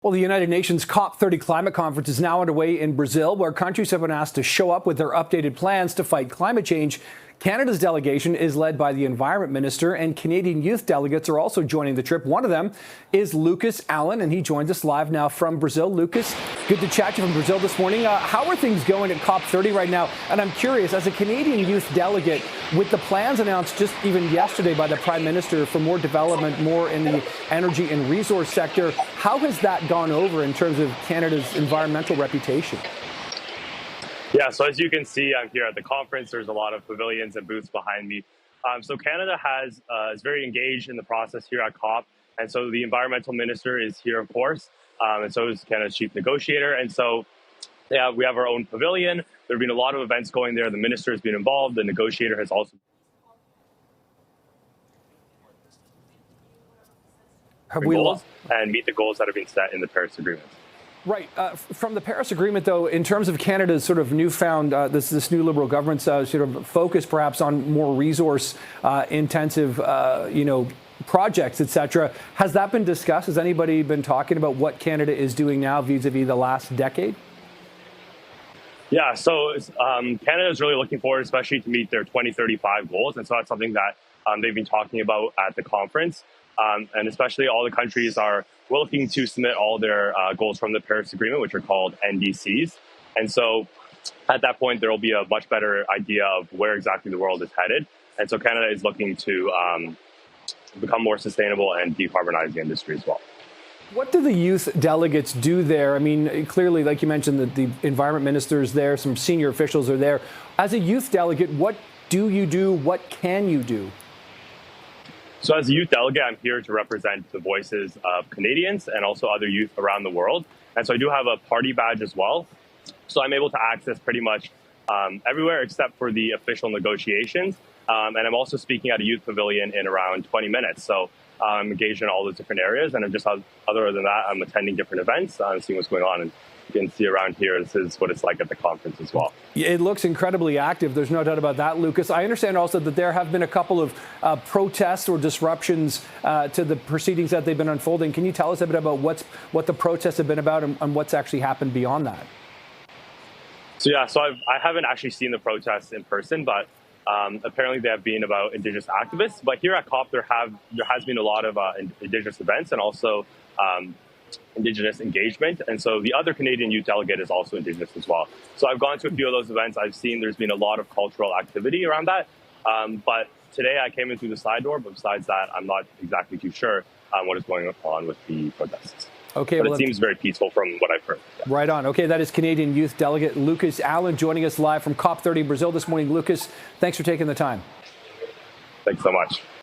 Well, the United Nations COP30 climate conference is now underway in Brazil, where countries have been asked to show up with their updated plans to fight climate change. Canada's delegation is led by the Environment Minister, and Canadian youth delegates are also joining the trip. One of them is Lucas Allen, and he joins us live now from Brazil. Lucas, good to chat to you from Brazil this morning. How are things going at COP30 right now? And I'm curious, as a Canadian youth delegate, with the plans announced just even yesterday by the Prime Minister for more development, more in the energy and resource sector, how has that gone over in terms of Canada's environmental reputation? Yeah, so as you can see, I'm here at the conference. There's a lot of pavilions and booths behind me. So Canada is very engaged in the process here at COP. And so the environmental minister is here, of course, and so is Canada's chief negotiator. And so yeah, we have our own pavilion. There have been a lot of events going there. The minister has been involved. The negotiator has also and meet the goals that have been set in the Paris Agreement. Right. From the Paris Agreement, though, in terms of Canada's sort of newfound, this new Liberal government's sort of focus perhaps on more resource intensive, projects, et cetera, has that been discussed? Has anybody been talking about what Canada is doing now vis-a-vis the last decade? Yeah, so Canada is really looking forward, especially to meet their 2035 goals. And so that's something that they've been talking about at the conference. And especially all the countries are looking to submit all their goals from the Paris Agreement, which are called NDCs. And so at that point, there will be a much better idea of where exactly the world is headed. And so Canada is looking to become more sustainable and decarbonize the industry as well. What do the youth delegates do there? I mean, clearly, like you mentioned, the environment minister is there, some senior officials are there. As a youth delegate, what do you do? What can you do? So as a youth delegate, I'm here to represent the voices of Canadians and also other youth around the world. And so I do have a party badge as well. So I'm able to access pretty much everywhere except for the official negotiations. And I'm also speaking at a youth pavilion in around 20 minutes. So I'm engaged in all those different areas. And I'm just, other than that, I'm attending different events and seeing what's going on. And you can see around here, this is what it's like at the conference as well. It looks incredibly active. There's no doubt about that, Lucas. I understand also that there have been a couple of protests or disruptions to the proceedings that they've been unfolding. Can you tell us a bit about what the protests have been about and what's actually happened beyond that? So yeah, I haven't actually seen the protests in person, but apparently they have been about Indigenous activists. But here at COP, there has been a lot of Indigenous events and also Indigenous engagement. And so the other Canadian youth delegate is also Indigenous as well. So I've gone to a few of those events. I've seen there's been a lot of cultural activity around that. But today I came in through the side door. But besides that, I'm not exactly too sure what is going on with the protests. Okay, but it seems very peaceful from what I've heard. Yeah. Right on. Okay, that is Canadian youth delegate Lucas Allen joining us live from COP30 Brazil this morning. Lucas, thanks for taking the time. Thanks so much.